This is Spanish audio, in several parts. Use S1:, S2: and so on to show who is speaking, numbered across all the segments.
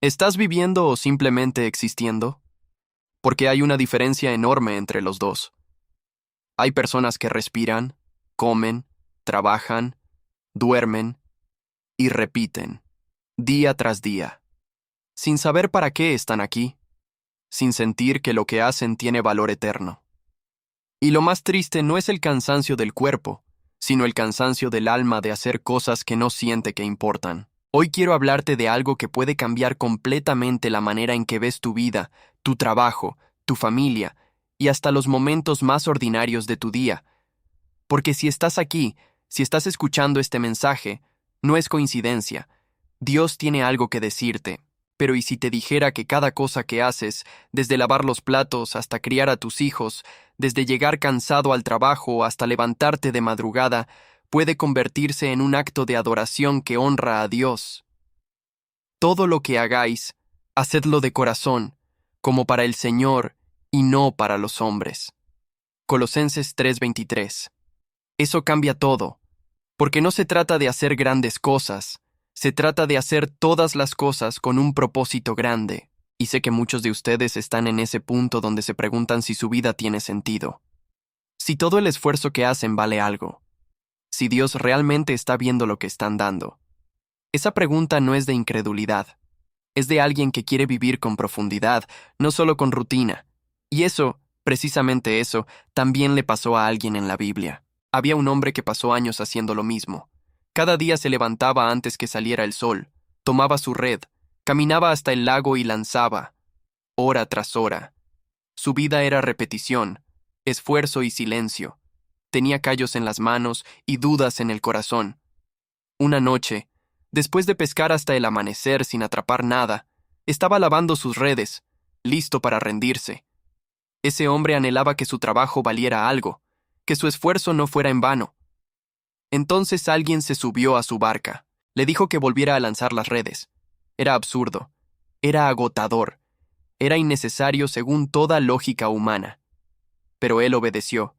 S1: ¿Estás viviendo o simplemente existiendo? Porque hay una diferencia enorme entre los dos. Hay personas que respiran, comen, trabajan, duermen y repiten, día tras día, sin saber para qué están aquí, sin sentir que lo que hacen tiene valor eterno. Y lo más triste no es el cansancio del cuerpo, sino el cansancio del alma de hacer cosas que no siente que importan. Hoy quiero hablarte de algo que puede cambiar completamente la manera en que ves tu vida, tu trabajo, tu familia y hasta los momentos más ordinarios de tu día. Porque si estás aquí, si estás escuchando este mensaje, no es coincidencia. Dios tiene algo que decirte. Pero ¿y si te dijera que cada cosa que haces, desde lavar los platos hasta criar a tus hijos, desde llegar cansado al trabajo hasta levantarte de madrugada, puede convertirse en un acto de adoración que honra a Dios? Todo lo que hagáis, hacedlo de corazón, como para el Señor y no para los hombres. Colosenses 3:23. Eso cambia todo, porque no se trata de hacer grandes cosas, se trata de hacer todas las cosas con un propósito grande. Y sé que muchos de ustedes están en ese punto donde se preguntan si su vida tiene sentido, si todo el esfuerzo que hacen vale algo, si Dios realmente está viendo lo que están dando. Esa pregunta no es de incredulidad, es de alguien que quiere vivir con profundidad, no solo con rutina. Y eso, precisamente eso, también le pasó a alguien en la Biblia. Había un hombre que pasó años haciendo lo mismo. Cada día se levantaba antes que saliera el sol, tomaba su red, caminaba hasta el lago y lanzaba, hora tras hora. Su vida era repetición, esfuerzo y silencio. Tenía callos en las manos y dudas en el corazón. Una noche, después de pescar hasta el amanecer sin atrapar nada, estaba lavando sus redes, listo para rendirse. Ese hombre anhelaba que su trabajo valiera algo, que su esfuerzo no fuera en vano. Entonces alguien se subió a su barca, le dijo que volviera a lanzar las redes. Era absurdo, era agotador, era innecesario según toda lógica humana. Pero él obedeció,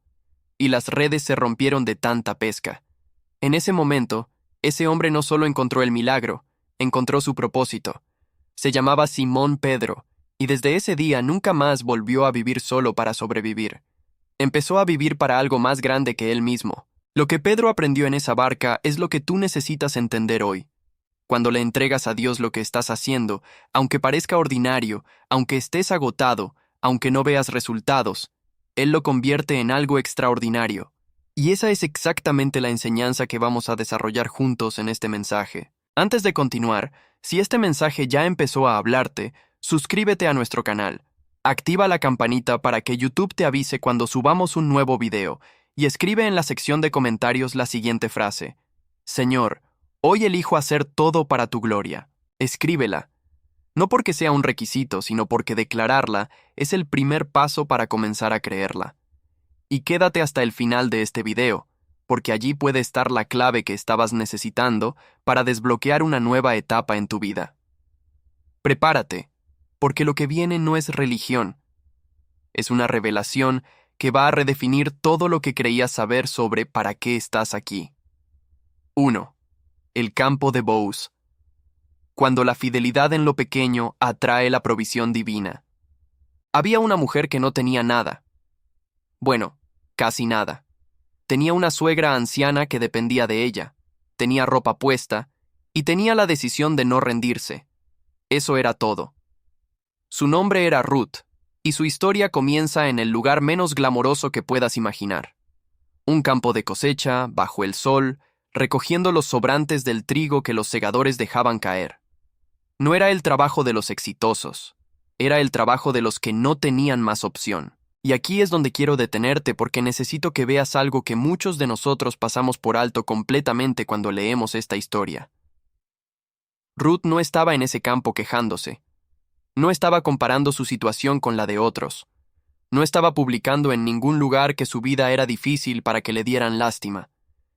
S1: y las redes se rompieron de tanta pesca. En ese momento, ese hombre no solo encontró el milagro, encontró su propósito. Se llamaba Simón Pedro, y desde ese día nunca más volvió a vivir solo para sobrevivir. Empezó a vivir para algo más grande que él mismo. Lo que Pedro aprendió en esa barca es lo que tú necesitas entender hoy. Cuando le entregas a Dios lo que estás haciendo, aunque parezca ordinario, aunque estés agotado, aunque no veas resultados, Él lo convierte en algo extraordinario. Y esa es exactamente la enseñanza que vamos a desarrollar juntos en este mensaje. Antes de continuar, si este mensaje ya empezó a hablarte, suscríbete a nuestro canal. Activa la campanita para que YouTube te avise cuando subamos un nuevo video y escribe en la sección de comentarios la siguiente frase: Señor, hoy elijo hacer todo para tu gloria. Escríbela. No porque sea un requisito, sino porque declararla es el primer paso para comenzar a creerla. Y quédate hasta el final de este video, porque allí puede estar la clave que estabas necesitando para desbloquear una nueva etapa en tu vida. Prepárate, porque lo que viene no es religión. Es una revelación que va a redefinir todo lo que creías saber sobre para qué estás aquí. 1. El campo de Bose. Cuando la fidelidad en lo pequeño atrae la provisión divina. Había una mujer que no tenía nada. Bueno, casi nada. Tenía una suegra anciana que dependía de ella, tenía ropa puesta y tenía la decisión de no rendirse. Eso era todo. Su nombre era Ruth, y su historia comienza en el lugar menos glamoroso que puedas imaginar. Un campo de cosecha, bajo el sol, recogiendo los sobrantes del trigo que los segadores dejaban caer. No era el trabajo de los exitosos, era el trabajo de los que no tenían más opción. Y aquí es donde quiero detenerte porque necesito que veas algo que muchos de nosotros pasamos por alto completamente cuando leemos esta historia. Ruth no estaba en ese campo quejándose. No estaba comparando su situación con la de otros. No estaba publicando en ningún lugar que su vida era difícil para que le dieran lástima.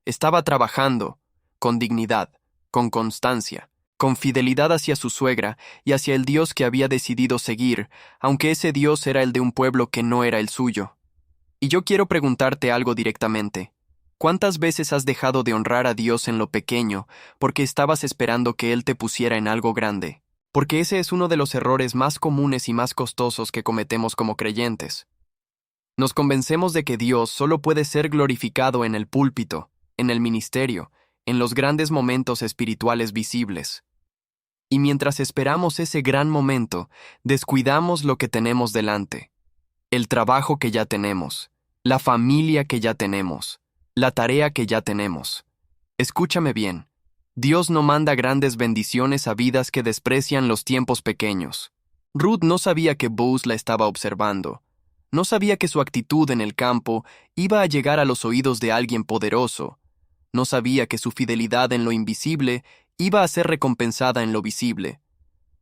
S1: Estaba trabajando, con dignidad, con constancia, con fidelidad hacia su suegra y hacia el Dios que había decidido seguir, aunque ese Dios era el de un pueblo que no era el suyo. Y yo quiero preguntarte algo directamente. ¿Cuántas veces has dejado de honrar a Dios en lo pequeño porque estabas esperando que Él te pusiera en algo grande? porque ese es uno de los errores más comunes y más costosos que cometemos como creyentes. Nos convencemos de que Dios solo puede ser glorificado en el púlpito, en el ministerio, en los grandes momentos espirituales visibles. Y mientras esperamos ese gran momento, descuidamos lo que tenemos delante, el trabajo que ya tenemos, la familia que ya tenemos, la tarea que ya tenemos. Escúchame bien, Dios no manda grandes bendiciones a vidas que desprecian los tiempos pequeños. Ruth no sabía que Boaz la estaba observando. No sabía que su actitud en el campo iba a llegar a los oídos de alguien poderoso. No sabía que su fidelidad en lo invisible iba a ser recompensada en lo visible.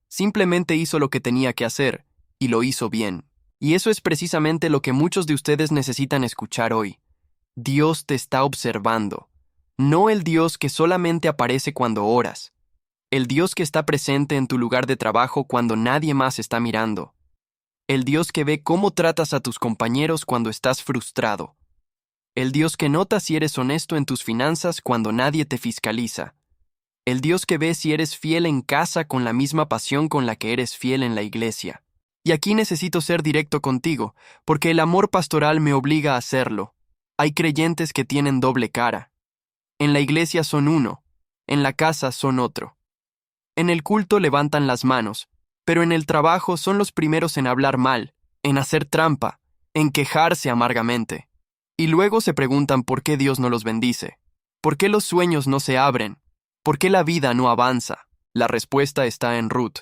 S1: Simplemente hizo lo que tenía que hacer, y lo hizo bien. Y eso es precisamente lo que muchos de ustedes necesitan escuchar hoy. Dios te está observando. No el Dios que solamente aparece cuando oras. El Dios que está presente en tu lugar de trabajo cuando nadie más está mirando. El Dios que ve cómo tratas a tus compañeros cuando estás frustrado. El Dios que nota si eres honesto en tus finanzas cuando nadie te fiscaliza. El Dios que ve si eres fiel en casa con la misma pasión con la que eres fiel en la iglesia. Y aquí necesito ser directo contigo, porque el amor pastoral me obliga a hacerlo. Hay creyentes que tienen doble cara. En la iglesia son uno, en la casa son otro. En el culto levantan las manos, pero en el trabajo son los primeros en hablar mal, en hacer trampa, en quejarse amargamente. Y luego se preguntan por qué Dios no los bendice, por qué los sueños no se abren, por qué la vida no avanza. La respuesta está en Ruth.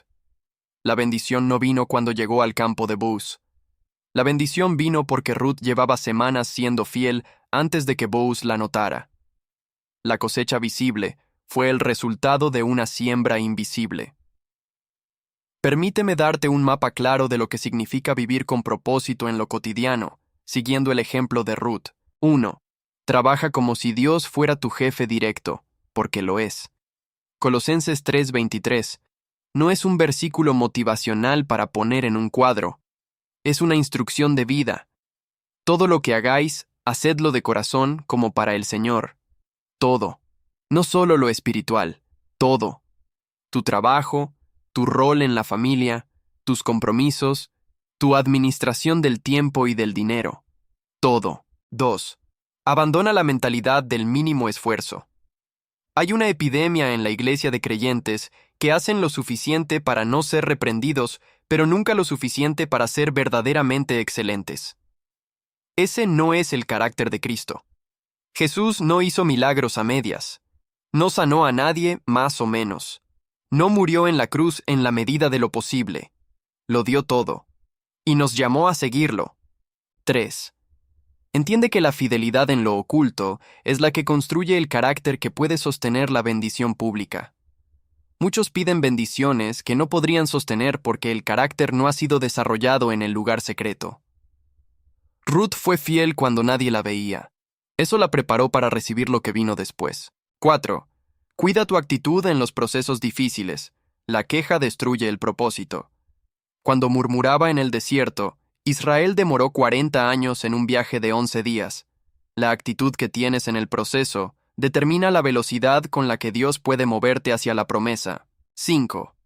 S1: La bendición no vino cuando llegó al campo de Boaz. La bendición vino porque Ruth llevaba semanas siendo fiel antes de que Boaz la notara. La cosecha visible fue el resultado de una siembra invisible. Permíteme darte un mapa claro de lo que significa vivir con propósito en lo cotidiano, siguiendo el ejemplo de Ruth. 1. Trabaja como si Dios fuera tu jefe directo, porque lo es. Colosenses 3:23. No es un versículo motivacional para poner en un cuadro. Es una instrucción de vida. Todo lo que hagáis, hacedlo de corazón como para el Señor. Todo. No solo lo espiritual, todo. Tu trabajo, tu rol en la familia, tus compromisos, tu administración del tiempo y del dinero. Todo. 2. Abandona la mentalidad del mínimo esfuerzo. Hay una epidemia en la iglesia de creyentes que hacen lo suficiente para no ser reprendidos, pero nunca lo suficiente para ser verdaderamente excelentes. Ese no es el carácter de Cristo. Jesús no hizo milagros a medias. No sanó a nadie más o menos. No murió en la cruz en la medida de lo posible. Lo dio todo. Y nos llamó a seguirlo. 3. Entiende que la fidelidad en lo oculto es la que construye el carácter que puede sostener la bendición pública. Muchos piden bendiciones que no podrían sostener porque el carácter no ha sido desarrollado en el lugar secreto. Ruth fue fiel cuando nadie la veía. Eso la preparó para recibir lo que vino después. 4. Cuida tu actitud en los procesos difíciles. La queja destruye el propósito. Cuando murmuraba en el desierto, Israel demoró 40 años en un viaje de 11 días. La actitud que tienes en el proceso determina la velocidad con la que Dios puede moverte hacia la promesa. 5.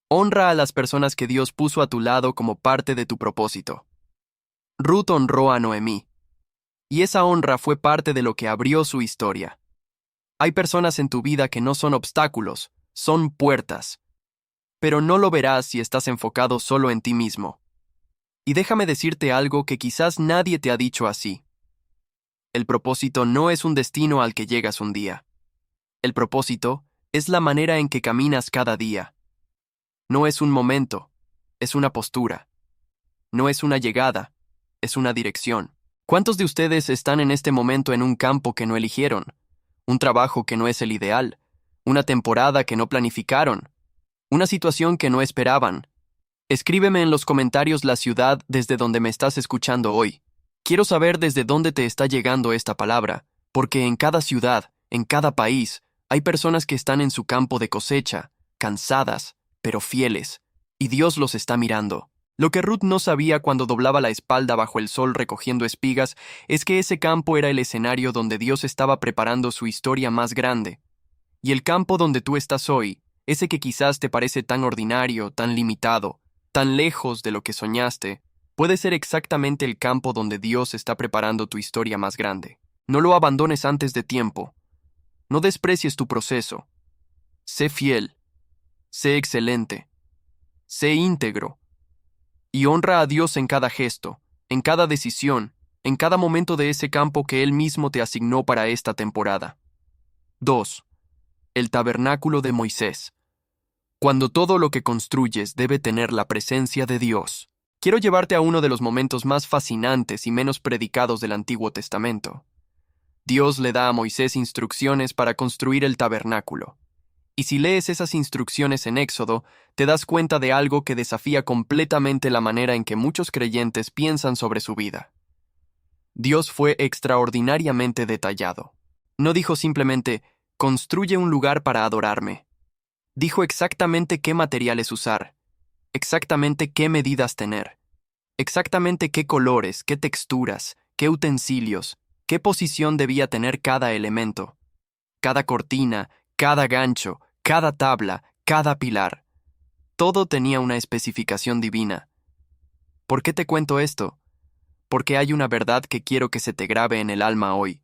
S1: Honra a las personas que Dios puso a tu lado como parte de tu propósito. Ruth honró a Noemí. Y esa honra fue parte de lo que abrió su historia. Hay personas en tu vida que no son obstáculos, son puertas. Pero no lo verás si estás enfocado solo en ti mismo. Y déjame decirte algo que quizás nadie te ha dicho así. El propósito no es un destino al que llegas un día. El propósito es la manera en que caminas cada día. No es un momento, es una postura. No es una llegada, es una dirección. ¿Cuántos de ustedes están en este momento en un campo que no eligieron? Un trabajo que no es el ideal, una temporada que no planificaron, una situación que no esperaban. Escríbeme en los comentarios la ciudad desde donde me estás escuchando hoy. Quiero saber desde dónde te está llegando esta palabra, porque en cada ciudad, en cada país, hay personas que están en su campo de cosecha, cansadas, pero fieles, y Dios los está mirando. Lo que Ruth no sabía cuando doblaba la espalda bajo el sol recogiendo espigas es que ese campo era el escenario donde Dios estaba preparando su historia más grande. Y el campo donde tú estás hoy ese que quizás te parece tan ordinario, tan limitado, tan lejos de lo que soñaste, puede ser exactamente el campo donde Dios está preparando tu historia más grande. No lo abandones antes de tiempo. No desprecies tu proceso. Sé fiel, sé excelente, sé íntegro, y honra a Dios en cada gesto, en cada decisión, en cada momento de ese campo que Él mismo te asignó para esta temporada. 2. El tabernáculo de Moisés. Cuando todo lo que construyes debe tener la presencia de Dios. Quiero llevarte a uno de los momentos más fascinantes y menos predicados del Antiguo Testamento. Dios le da a Moisés instrucciones para construir el tabernáculo. Y si lees esas instrucciones en Éxodo, te das cuenta de algo que desafía completamente la manera en que muchos creyentes piensan sobre su vida. Dios fue extraordinariamente detallado. No dijo simplemente, construye un lugar para adorarme. Dijo exactamente qué materiales usar, exactamente qué medidas tener, exactamente qué colores, qué texturas, qué utensilios, qué posición debía tener cada elemento, cada cortina, cada gancho, cada tabla, cada pilar. Todo tenía una especificación divina. ¿Por qué te cuento esto? Porque hay una verdad que quiero que se te grabe en el alma hoy.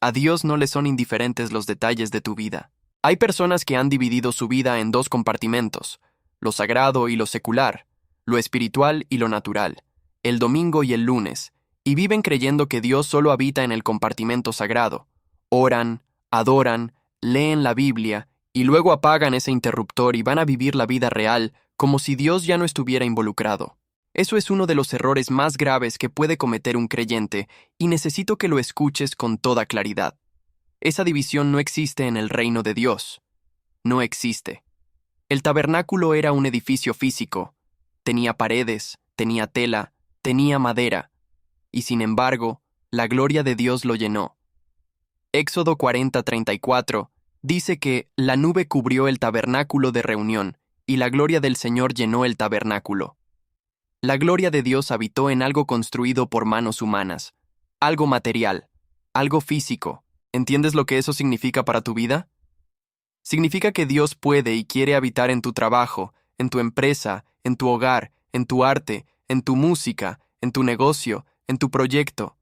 S1: A Dios no le son indiferentes los detalles de tu vida. Hay personas que han dividido su vida en dos compartimentos, lo sagrado y lo secular, lo espiritual y lo natural, el domingo y el lunes, y viven creyendo que Dios solo habita en el compartimento sagrado. Oran, adoran, leen la Biblia, y luego apagan ese interruptor y van a vivir la vida real como si Dios ya no estuviera involucrado. Eso es uno de los errores más graves que puede cometer un creyente, y necesito que lo escuches con toda claridad. Esa división no existe en el reino de Dios. No existe. El tabernáculo era un edificio físico. Tenía paredes, tenía tela, tenía madera. Y sin embargo, la gloria de Dios lo llenó. Éxodo 40:34 dice que la nube cubrió el tabernáculo de reunión, y la gloria del Señor llenó el tabernáculo. La gloria de Dios habitó en algo construido por manos humanas, algo material, algo físico. ¿Entiendes lo que eso significa para tu vida? Significa que Dios puede y quiere habitar en tu trabajo, en tu empresa, en tu hogar, en tu arte, en tu música, en tu negocio, en tu proyecto.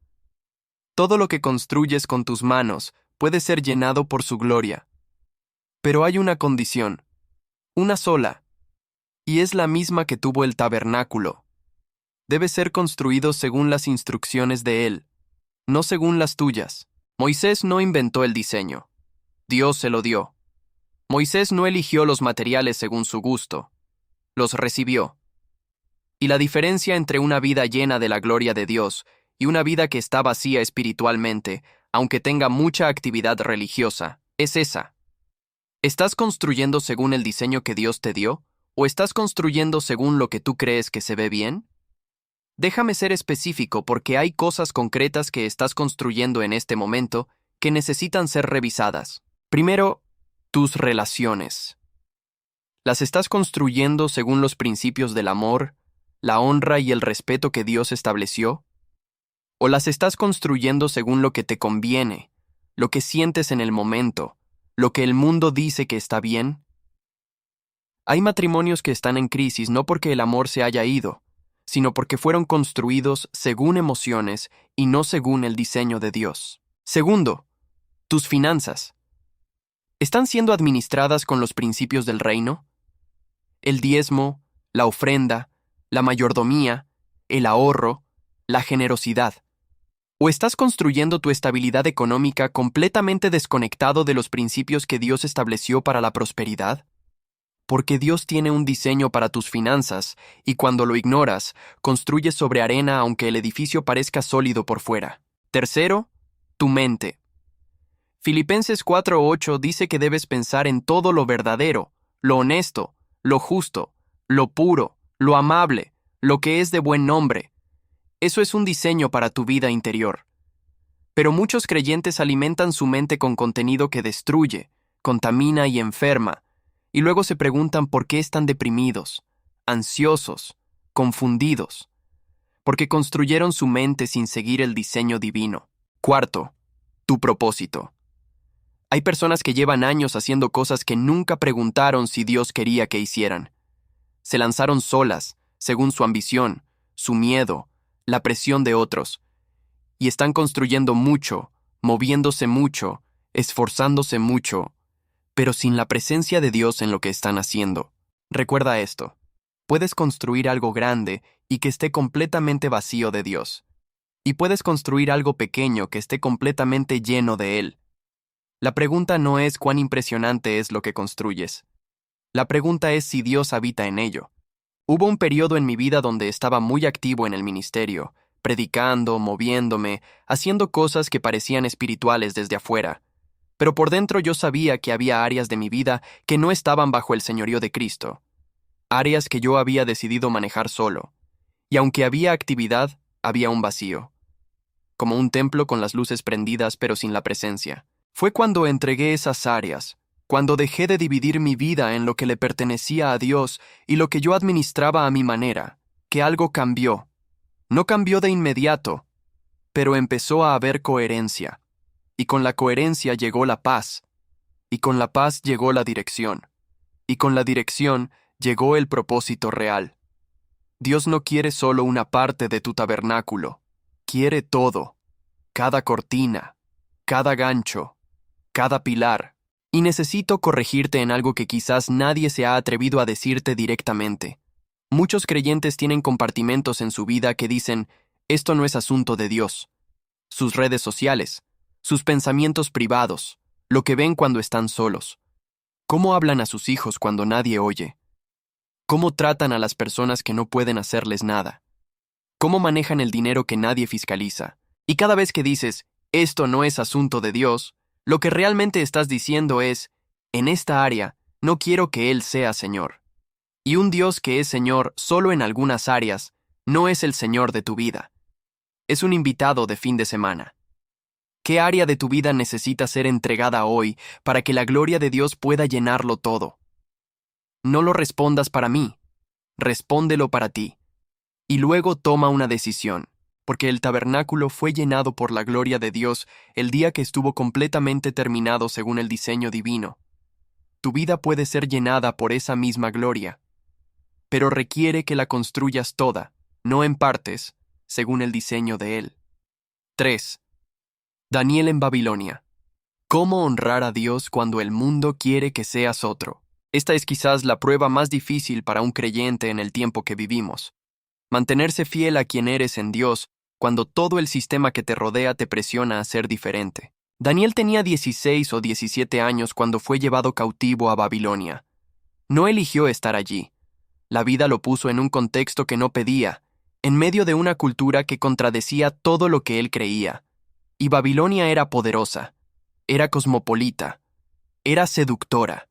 S1: Todo lo que construyes con tus manos puede ser llenado por su gloria. Pero hay una condición, una sola, y es la misma que tuvo el tabernáculo. Debe ser construido según las instrucciones de Él, no según las tuyas. Moisés no inventó el diseño. Dios se lo dio. Moisés no eligió los materiales según su gusto. Los recibió. Y la diferencia entre una vida llena de la gloria de Dios y una vida que está vacía espiritualmente, aunque tenga mucha actividad religiosa, es esa. ¿Estás construyendo según el diseño que Dios te dio? ¿O estás construyendo según lo que tú crees que se ve bien? Déjame ser específico porque hay cosas concretas que estás construyendo en este momento que necesitan ser revisadas. Primero, tus relaciones. ¿Las estás construyendo según los principios del amor, la honra y el respeto que Dios estableció? ¿O las estás construyendo según lo que te conviene, lo que sientes en el momento, lo que el mundo dice que está bien? Hay matrimonios que están en crisis no porque el amor se haya ido, sino porque fueron construidos según emociones y no según el diseño de Dios. Segundo, tus finanzas. ¿Están siendo administradas con los principios del reino? El diezmo, la ofrenda, la mayordomía, el ahorro, la generosidad. ¿O estás construyendo tu estabilidad económica completamente desconectado de los principios que Dios estableció para la prosperidad? Porque Dios tiene un diseño para tus finanzas, y cuando lo ignoras, construyes sobre arena aunque el edificio parezca sólido por fuera. Tercero, tu mente. Filipenses 4:8 dice que debes pensar en todo lo verdadero, lo honesto, lo justo, lo puro, lo amable, lo que es de buen nombre. Eso es un diseño para tu vida interior. Pero muchos creyentes alimentan su mente con contenido que destruye, contamina y enferma, y luego se preguntan por qué están deprimidos, ansiosos, confundidos, porque construyeron su mente sin seguir el diseño divino. Cuarto, tu propósito. Hay personas que llevan años haciendo cosas que nunca preguntaron si Dios quería que hicieran. Se lanzaron solas, según su ambición, su miedo, la presión de otros, y están construyendo mucho, moviéndose mucho, esforzándose mucho, pero sin la presencia de Dios en lo que están haciendo. Recuerda esto: puedes construir algo grande y que esté completamente vacío de Dios, y puedes construir algo pequeño que esté completamente lleno de Él. La pregunta no es cuán impresionante es lo que construyes. La pregunta es si Dios habita en ello. Hubo un periodo en mi vida donde estaba muy activo en el ministerio, predicando, moviéndome, haciendo cosas que parecían espirituales desde afuera. Pero por dentro yo sabía que había áreas de mi vida que no estaban bajo el señorío de Cristo. Áreas que yo había decidido manejar solo. Y aunque había actividad, había un vacío. Como un templo con las luces prendidas pero sin la presencia. Fue cuando entregué esas áreas, cuando dejé de dividir mi vida en lo que le pertenecía a Dios y lo que yo administraba a mi manera, que algo cambió. No cambió de inmediato, pero empezó a haber coherencia. Y con la coherencia llegó la paz. Y con la paz llegó la dirección. Y con la dirección llegó el propósito real. Dios no quiere solo una parte de tu tabernáculo. Quiere todo. Cada cortina, cada gancho, cada pilar. Y necesito corregirte en algo que quizás nadie se ha atrevido a decirte directamente. Muchos creyentes tienen compartimentos en su vida que dicen: esto no es asunto de Dios. Sus redes sociales, sus pensamientos privados, lo que ven cuando están solos. ¿Cómo hablan a sus hijos cuando nadie oye? ¿Cómo tratan a las personas que no pueden hacerles nada? ¿Cómo manejan el dinero que nadie fiscaliza? Y cada vez que dices: esto no es asunto de Dios, lo que realmente estás diciendo es: en esta área no quiero que Él sea Señor. Y un Dios que es Señor solo en algunas áreas no es el Señor de tu vida. Es un invitado de fin de semana. ¿Qué área de tu vida necesita ser entregada hoy para que la gloria de Dios pueda llenarlo todo? No lo respondas para mí, respóndelo para ti. Y luego toma una decisión, porque el tabernáculo fue llenado por la gloria de Dios el día que estuvo completamente terminado según el diseño divino. Tu vida puede ser llenada por esa misma gloria, pero requiere que la construyas toda, no en partes, según el diseño de Él. 3. Daniel en Babilonia. ¿Cómo honrar a Dios cuando el mundo quiere que seas otro? Esta es quizás la prueba más difícil para un creyente en el tiempo que vivimos. Mantenerse fiel a quien eres en Dios cuando todo el sistema que te rodea te presiona a ser diferente. Daniel tenía 16 o 17 años cuando fue llevado cautivo a Babilonia. No eligió estar allí. La vida lo puso en un contexto que no pedía, en medio de una cultura que contradecía todo lo que él creía. Y Babilonia era poderosa, era cosmopolita, era seductora.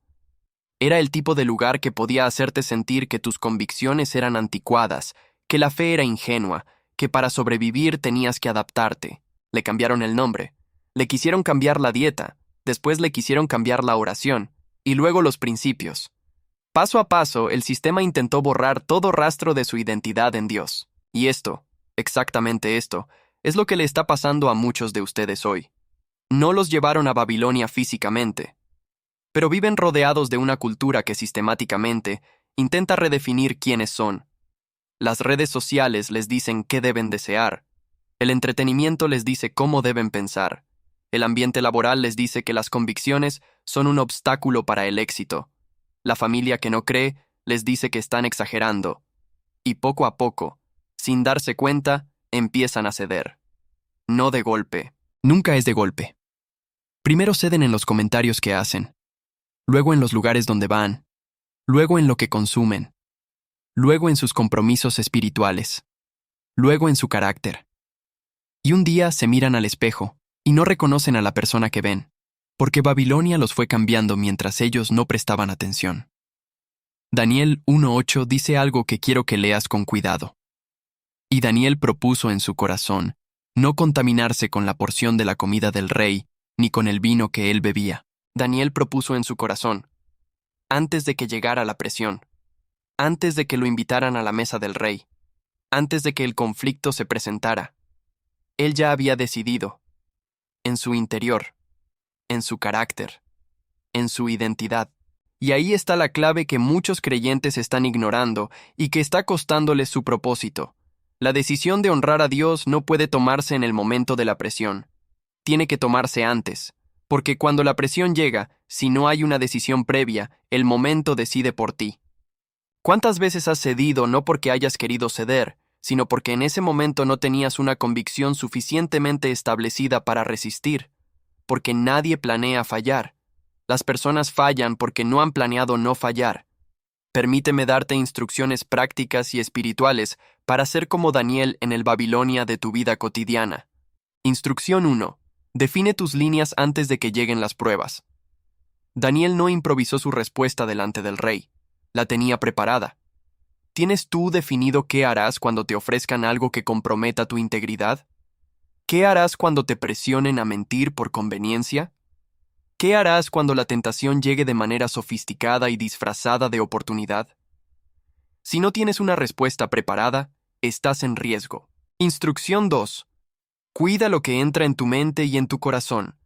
S1: Era el tipo de lugar que podía hacerte sentir que tus convicciones eran anticuadas, que la fe era ingenua, que para sobrevivir tenías que adaptarte. Le cambiaron el nombre, le quisieron cambiar la dieta, después le quisieron cambiar la oración, y luego los principios. Paso a paso, el sistema intentó borrar todo rastro de su identidad en Dios. Y esto, exactamente esto, es lo que le está pasando a muchos de ustedes hoy. No los llevaron a Babilonia físicamente, pero viven rodeados de una cultura que sistemáticamente intenta redefinir quiénes son. Las redes sociales les dicen qué deben desear. El entretenimiento les dice cómo deben pensar. El ambiente laboral les dice que las convicciones son un obstáculo para el éxito. La familia que no cree les dice que están exagerando. Y poco a poco, sin darse cuenta, empiezan a ceder. No de golpe. Nunca es de golpe. Primero ceden en los comentarios que hacen, luego en los lugares donde van, luego en lo que consumen, luego en sus compromisos espirituales, luego en su carácter. Y un día se miran al espejo y no reconocen a la persona que ven, porque Babilonia los fue cambiando mientras ellos no prestaban atención. Daniel 1:8 dice algo que quiero que leas con cuidado. Y Daniel propuso en su corazón no contaminarse con la porción de la comida del rey, ni con el vino que él bebía. Daniel propuso en su corazón, antes de que llegara la presión, antes de que lo invitaran a la mesa del rey, antes de que el conflicto se presentara. Él ya había decidido, en su interior, en su carácter, en su identidad. Y ahí está la clave que muchos creyentes están ignorando y que está costándoles su propósito. La decisión de honrar a Dios no puede tomarse en el momento de la presión. Tiene que tomarse antes, porque cuando la presión llega, si no hay una decisión previa, el momento decide por ti. ¿Cuántas veces has cedido no porque hayas querido ceder, sino porque en ese momento no tenías una convicción suficientemente establecida para resistir? Porque nadie planea fallar. Las personas fallan porque no han planeado no fallar. Permíteme darte instrucciones prácticas y espirituales para ser como Daniel en el Babilonia de tu vida cotidiana. Instrucción 1. Define tus líneas antes de que lleguen las pruebas. Daniel no improvisó su respuesta delante del rey. La tenía preparada. ¿Tienes tú definido qué harás cuando te ofrezcan algo que comprometa tu integridad? ¿Qué harás cuando te presionen a mentir por conveniencia? ¿Qué harás cuando la tentación llegue de manera sofisticada y disfrazada de oportunidad? Si no tienes una respuesta preparada, estás en riesgo. Instrucción 2. Cuida lo que entra en tu mente y en tu corazón.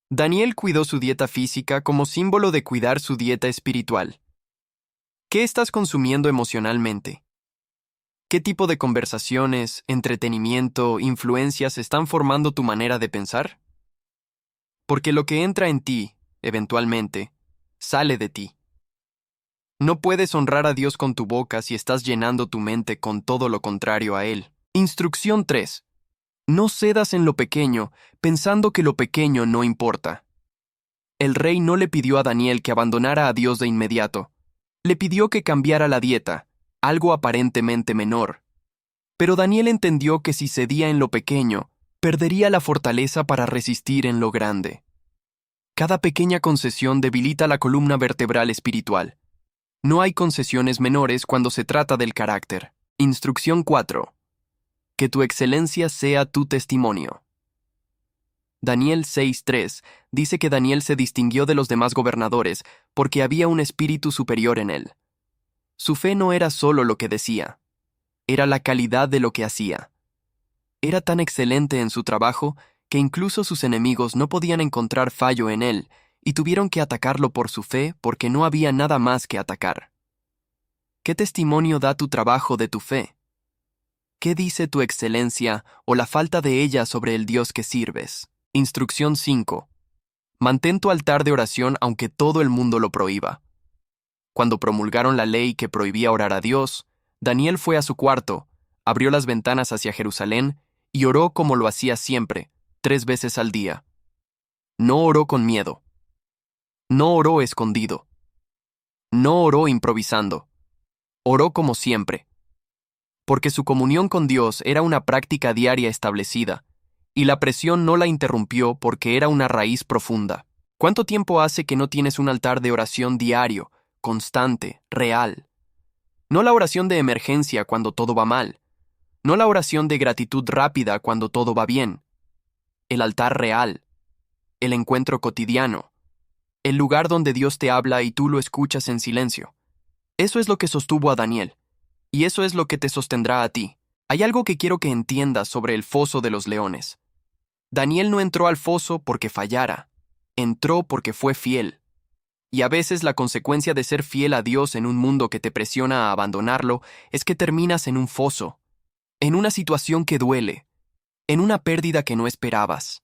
S1: Daniel cuidó su dieta física como símbolo de cuidar su dieta espiritual. ¿Qué estás consumiendo emocionalmente? ¿Qué tipo de conversaciones, entretenimiento, influencias están formando tu manera de pensar? Porque lo que entra en ti, eventualmente, sale de ti. No puedes honrar a Dios con tu boca si estás llenando tu mente con todo lo contrario a Él. Instrucción 3. No cedas en lo pequeño, pensando que lo pequeño no importa. El rey no le pidió a Daniel que abandonara a Dios de inmediato. Le pidió que cambiara la dieta, algo aparentemente menor. Pero Daniel entendió que si cedía en lo pequeño, perdería la fortaleza para resistir en lo grande. Cada pequeña concesión debilita la columna vertebral espiritual. No hay concesiones menores cuando se trata del carácter. Instrucción 4. Que tu excelencia sea tu testimonio. Daniel 6:3 dice que Daniel se distinguió de los demás gobernadores porque había un espíritu superior en él. Su fe no era solo lo que decía, era la calidad de lo que hacía. Era tan excelente en su trabajo que incluso sus enemigos no podían encontrar fallo en él y tuvieron que atacarlo por su fe porque no había nada más que atacar. ¿Qué testimonio da tu trabajo de tu fe? ¿Qué dice tu excelencia o la falta de ella sobre el Dios que sirves? Instrucción 5. Mantén tu altar de oración aunque todo el mundo lo prohíba. Cuando promulgaron la ley que prohibía orar a Dios, Daniel fue a su cuarto, abrió las ventanas hacia Jerusalén y oró como lo hacía siempre, 3 veces al día. No oró con miedo. No oró escondido. No oró improvisando. Oró como siempre. Porque su comunión con Dios era una práctica diaria establecida, y la presión no la interrumpió porque era una raíz profunda. ¿Cuánto tiempo hace que no tienes un altar de oración diario, constante, real? No la oración de emergencia cuando todo va mal. No la oración de gratitud rápida cuando todo va bien. El altar real. El encuentro cotidiano. El lugar donde Dios te habla y tú lo escuchas en silencio. Eso es lo que sostuvo a Daniel. Y eso es lo que te sostendrá a ti. Hay algo que quiero que entiendas sobre el foso de los leones. Daniel no entró al foso porque fallara. Entró porque fue fiel. Y a veces la consecuencia de ser fiel a Dios en un mundo que te presiona a abandonarlo es que terminas en un foso, en una situación que duele, en una pérdida que no esperabas,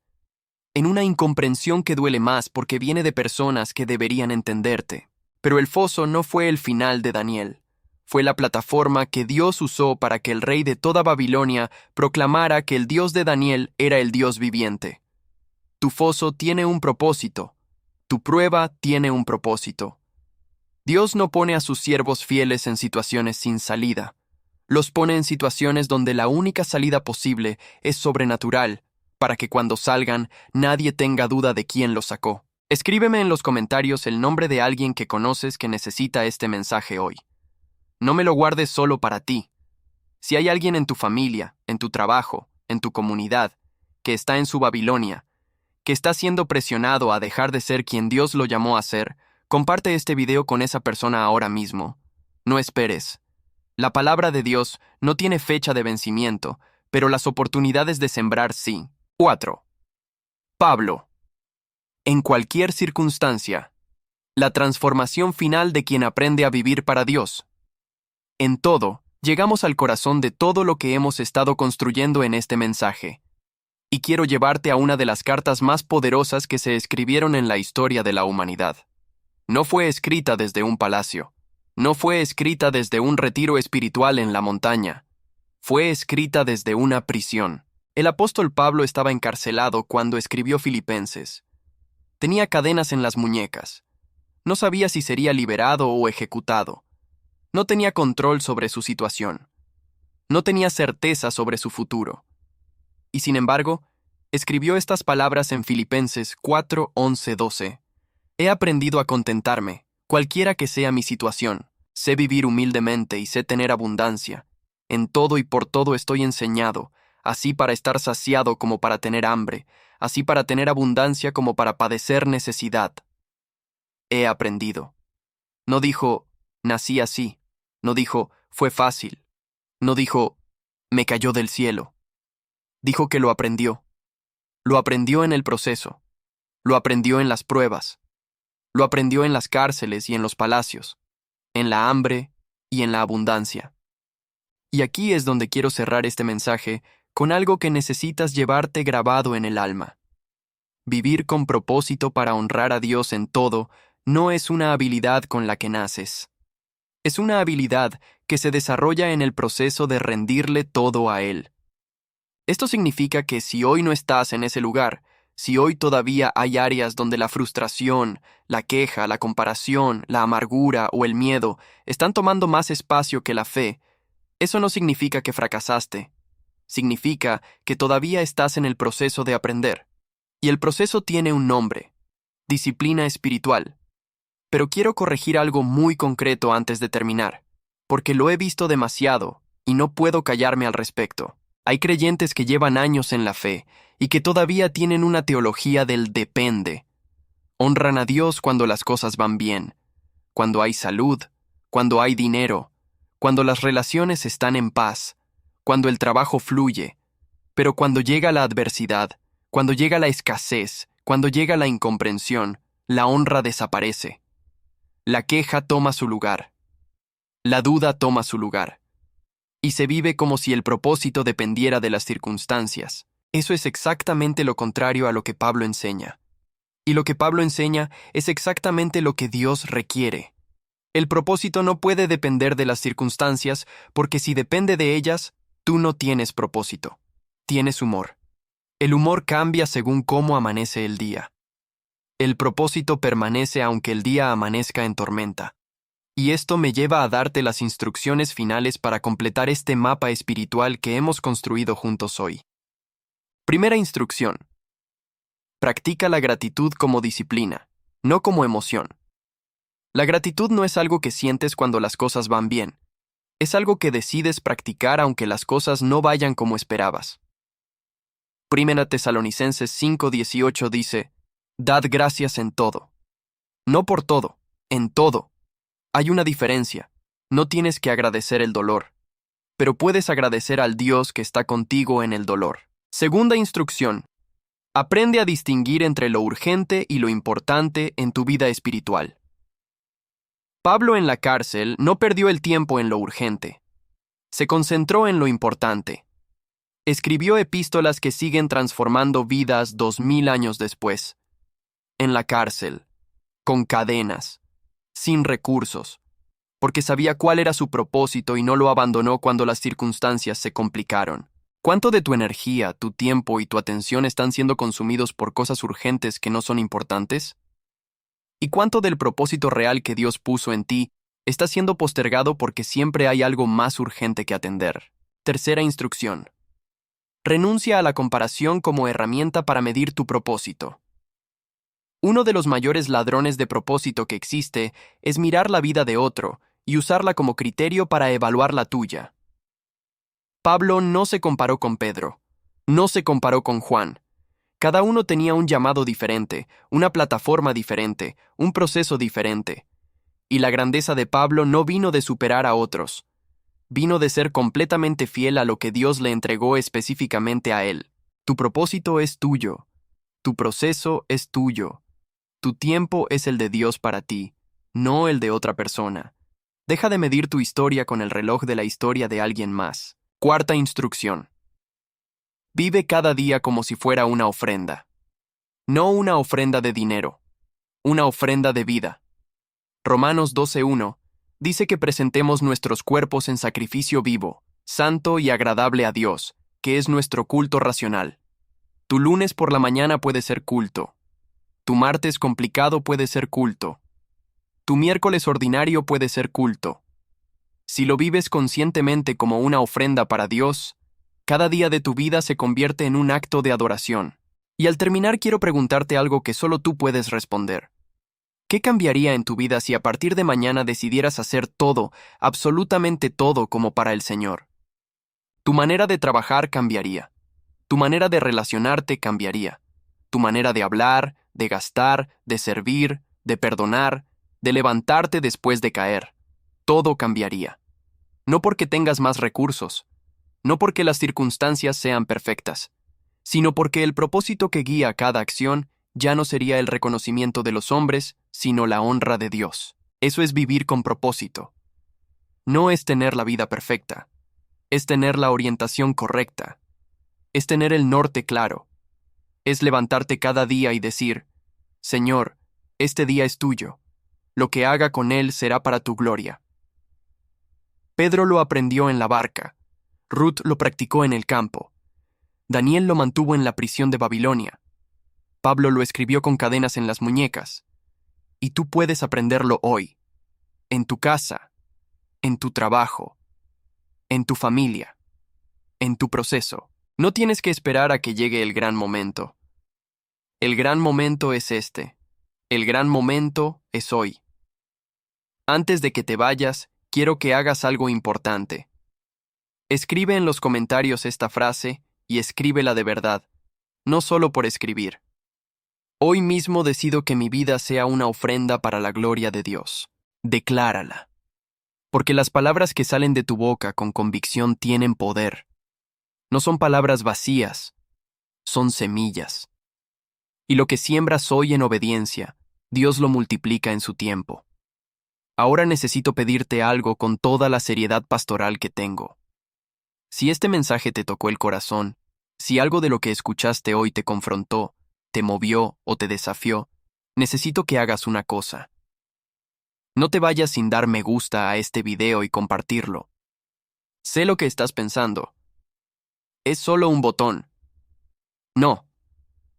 S1: en una incomprensión que duele más porque viene de personas que deberían entenderte. Pero el foso no fue el final de Daniel. Fue la plataforma que Dios usó para que el rey de toda Babilonia proclamara que el Dios de Daniel era el Dios viviente. Tu foso tiene un propósito. Tu prueba tiene un propósito. Dios no pone a sus siervos fieles en situaciones sin salida. Los pone en situaciones donde la única salida posible es sobrenatural, para que cuando salgan nadie tenga duda de quién los sacó. Escríbeme en los comentarios el nombre de alguien que conoces que necesita este mensaje hoy. No me lo guardes solo para ti. Si hay alguien en tu familia, en tu trabajo, en tu comunidad, que está en su Babilonia, que está siendo presionado a dejar de ser quien Dios lo llamó a ser, comparte este video con esa persona ahora mismo. No esperes. La palabra de Dios no tiene fecha de vencimiento, pero las oportunidades de sembrar sí. 4. Pablo. En cualquier circunstancia. La transformación final de quien aprende a vivir para Dios. En todo, llegamos al corazón de todo lo que hemos estado construyendo en este mensaje. Y quiero llevarte a una de las cartas más poderosas que se escribieron en la historia de la humanidad. No fue escrita desde un palacio. No fue escrita desde un retiro espiritual en la montaña. Fue escrita desde una prisión. El apóstol Pablo estaba encarcelado cuando escribió Filipenses. Tenía cadenas en las muñecas. No sabía si sería liberado o ejecutado. No tenía control sobre su situación. No tenía certeza sobre su futuro. Y sin embargo, escribió estas palabras en Filipenses 4, 11, 12. He aprendido a contentarme, cualquiera que sea mi situación. Sé vivir humildemente y sé tener abundancia. En todo y por todo estoy enseñado, así para estar saciado como para tener hambre, así para tener abundancia como para padecer necesidad. He aprendido. No dijo, nací así. No dijo, fue fácil. No dijo, me cayó del cielo. Dijo que lo aprendió. Lo aprendió en el proceso. Lo aprendió en las pruebas. Lo aprendió en las cárceles y en los palacios, en la hambre y en la abundancia. Y aquí es donde quiero cerrar este mensaje con algo que necesitas llevarte grabado en el alma. Vivir con propósito para honrar a Dios en todo no es una habilidad con la que naces. Es una habilidad que se desarrolla en el proceso de rendirle todo a Él. Esto significa que si hoy no estás en ese lugar, si hoy todavía hay áreas donde la frustración, la queja, la comparación, la amargura o el miedo están tomando más espacio que la fe, eso no significa que fracasaste. Significa que todavía estás en el proceso de aprender. Y el proceso tiene un nombre: disciplina espiritual. Pero quiero corregir algo muy concreto antes de terminar, porque lo he visto demasiado y no puedo callarme al respecto. Hay creyentes que llevan años en la fe y que todavía tienen una teología del depende. Honran a Dios cuando las cosas van bien, cuando hay salud, cuando hay dinero, cuando las relaciones están en paz, cuando el trabajo fluye. Pero cuando llega la adversidad, cuando llega la escasez, cuando llega la incomprensión, la honra desaparece. La queja toma su lugar. La duda toma su lugar. Y se vive como si el propósito dependiera de las circunstancias. Eso es exactamente lo contrario a lo que Pablo enseña. Y lo que Pablo enseña es exactamente lo que Dios requiere. El propósito no puede depender de las circunstancias, porque si depende de ellas, tú no tienes propósito. Tienes humor. El humor cambia según cómo amanece el día. El propósito permanece aunque el día amanezca en tormenta. Y esto me lleva a darte las instrucciones finales para completar este mapa espiritual que hemos construido juntos hoy. Primera instrucción. Practica la gratitud como disciplina, no como emoción. La gratitud no es algo que sientes cuando las cosas van bien. Es algo que decides practicar aunque las cosas no vayan como esperabas. Primera Tesalonicenses 5:18 dice: Dad gracias en todo. No por todo, en todo. Hay una diferencia. No tienes que agradecer el dolor, pero puedes agradecer al Dios que está contigo en el dolor. Segunda instrucción. Aprende a distinguir entre lo urgente y lo importante en tu vida espiritual. Pablo en la cárcel no perdió el tiempo en lo urgente. Se concentró en lo importante. Escribió epístolas que siguen transformando vidas 2000 años después. En la cárcel, con cadenas, sin recursos, porque sabía cuál era su propósito y no lo abandonó cuando las circunstancias se complicaron. ¿Cuánto de tu energía, tu tiempo y tu atención están siendo consumidos por cosas urgentes que no son importantes? ¿Y cuánto del propósito real que Dios puso en ti está siendo postergado porque siempre hay algo más urgente que atender? Tercera instrucción. Renuncia a la comparación como herramienta para medir tu propósito. Uno de los mayores ladrones de propósito que existe es mirar la vida de otro y usarla como criterio para evaluar la tuya. Pablo no se comparó con Pedro, no se comparó con Juan. Cada uno tenía un llamado diferente, una plataforma diferente, un proceso diferente. Y la grandeza de Pablo no vino de superar a otros. Vino de ser completamente fiel a lo que Dios le entregó específicamente a él. Tu propósito es tuyo. Tu proceso es tuyo. Tu tiempo es el de Dios para ti, no el de otra persona. Deja de medir tu historia con el reloj de la historia de alguien más. Cuarta instrucción. Vive cada día como si fuera una ofrenda. No una ofrenda de dinero, una ofrenda de vida. Romanos 12:1 dice que presentemos nuestros cuerpos en sacrificio vivo, santo y agradable a Dios, que es nuestro culto racional. Tu lunes por la mañana puede ser culto. Tu martes complicado puede ser culto. Tu miércoles ordinario puede ser culto. Si lo vives conscientemente como una ofrenda para Dios, cada día de tu vida se convierte en un acto de adoración. Y al terminar quiero preguntarte algo que solo tú puedes responder. ¿Qué cambiaría en tu vida si a partir de mañana decidieras hacer todo, absolutamente todo como para el Señor? Tu manera de trabajar cambiaría. Tu manera de relacionarte cambiaría. Tu manera de hablar, de gastar, de servir, de perdonar, de levantarte después de caer. Todo cambiaría. No porque tengas más recursos, no porque las circunstancias sean perfectas, sino porque el propósito que guía cada acción ya no sería el reconocimiento de los hombres, sino la honra de Dios. Eso es vivir con propósito. No es tener la vida perfecta, es tener la orientación correcta, es tener el norte claro, es levantarte cada día y decir, Señor, este día es tuyo, lo que haga con él será para tu gloria. Pedro lo aprendió en la barca, Ruth lo practicó en el campo, Daniel lo mantuvo en la prisión de Babilonia, Pablo lo escribió con cadenas en las muñecas, y tú puedes aprenderlo hoy, en tu casa, en tu trabajo, en tu familia, en tu proceso. No tienes que esperar a que llegue el gran momento. El gran momento es este. El gran momento es hoy. Antes de que te vayas, quiero que hagas algo importante. Escribe en los comentarios esta frase y escríbela de verdad, no solo por escribir. Hoy mismo decido que mi vida sea una ofrenda para la gloria de Dios. Declárala. Porque las palabras que salen de tu boca con convicción tienen poder. No son palabras vacías, son semillas. Y lo que siembras hoy en obediencia, Dios lo multiplica en su tiempo. Ahora necesito pedirte algo con toda la seriedad pastoral que tengo. Si este mensaje te tocó el corazón, si algo de lo que escuchaste hoy te confrontó, te movió o te desafió, necesito que hagas una cosa. No te vayas sin dar me gusta a este video y compartirlo. Sé lo que estás pensando. Es solo un botón. No,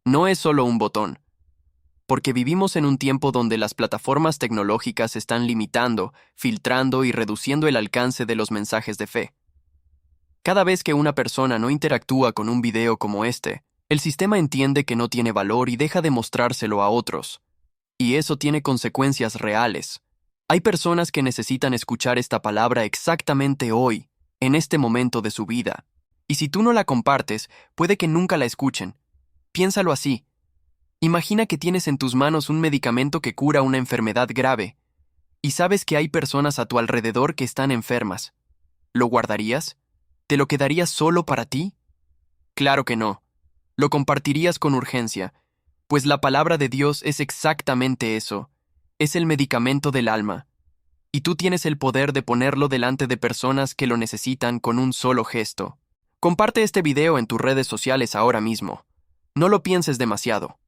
S1: no es solo un botón. Porque vivimos en un tiempo donde las plataformas tecnológicas están limitando, filtrando y reduciendo el alcance de los mensajes de fe. Cada vez que una persona no interactúa con un video como este, el sistema entiende que no tiene valor y deja de mostrárselo a otros. Y eso tiene consecuencias reales. Hay personas que necesitan escuchar esta palabra exactamente hoy, en este momento de su vida. Y si tú no la compartes, puede que nunca la escuchen. Piénsalo así. Imagina que tienes en tus manos un medicamento que cura una enfermedad grave, y sabes que hay personas a tu alrededor que están enfermas. ¿Lo guardarías? ¿Te lo quedarías solo para ti? Claro que no. Lo compartirías con urgencia, pues la palabra de Dios es exactamente eso. Es el medicamento del alma. Y tú tienes el poder de ponerlo delante de personas que lo necesitan con un solo gesto. Comparte este video en tus redes sociales ahora mismo. No lo pienses demasiado.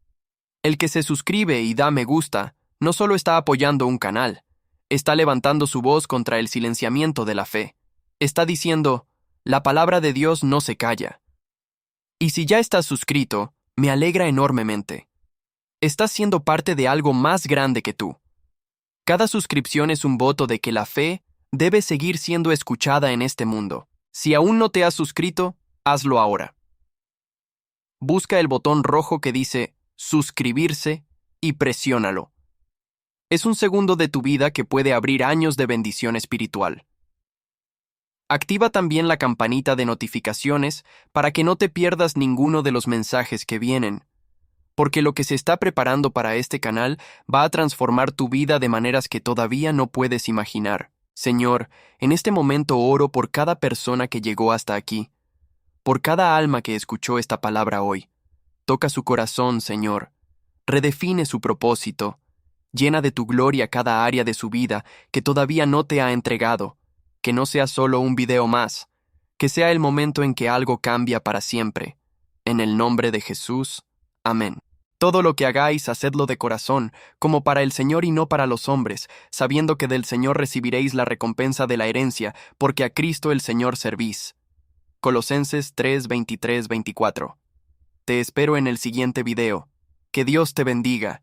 S1: El que se suscribe y da me gusta no solo está apoyando un canal, está levantando su voz contra el silenciamiento de la fe. Está diciendo, la palabra de Dios no se calla. Y si ya estás suscrito, me alegra enormemente. Estás siendo parte de algo más grande que tú. Cada suscripción es un voto de que la fe debe seguir siendo escuchada en este mundo. Si aún no te has suscrito, hazlo ahora. Busca el botón rojo que dice suscribirse y presiónalo. Es un segundo de tu vida que puede abrir años de bendición espiritual. Activa también la campanita de notificaciones para que no te pierdas ninguno de los mensajes que vienen, porque lo que se está preparando para este canal va a transformar tu vida de maneras que todavía no puedes imaginar. Señor, en este momento oro por cada persona que llegó hasta aquí, por cada alma que escuchó esta palabra hoy. Toca su corazón, Señor. Redefine su propósito. Llena de tu gloria cada área de su vida que todavía no te ha entregado. Que no sea solo un video más. Que sea el momento en que algo cambia para siempre. En el nombre de Jesús. Amén. Todo lo que hagáis, hacedlo de corazón, como para el Señor y no para los hombres, sabiendo que del Señor recibiréis la recompensa de la herencia, porque a Cristo el Señor servís. Colosenses 3:23-24. Te espero en el siguiente video. Que Dios te bendiga.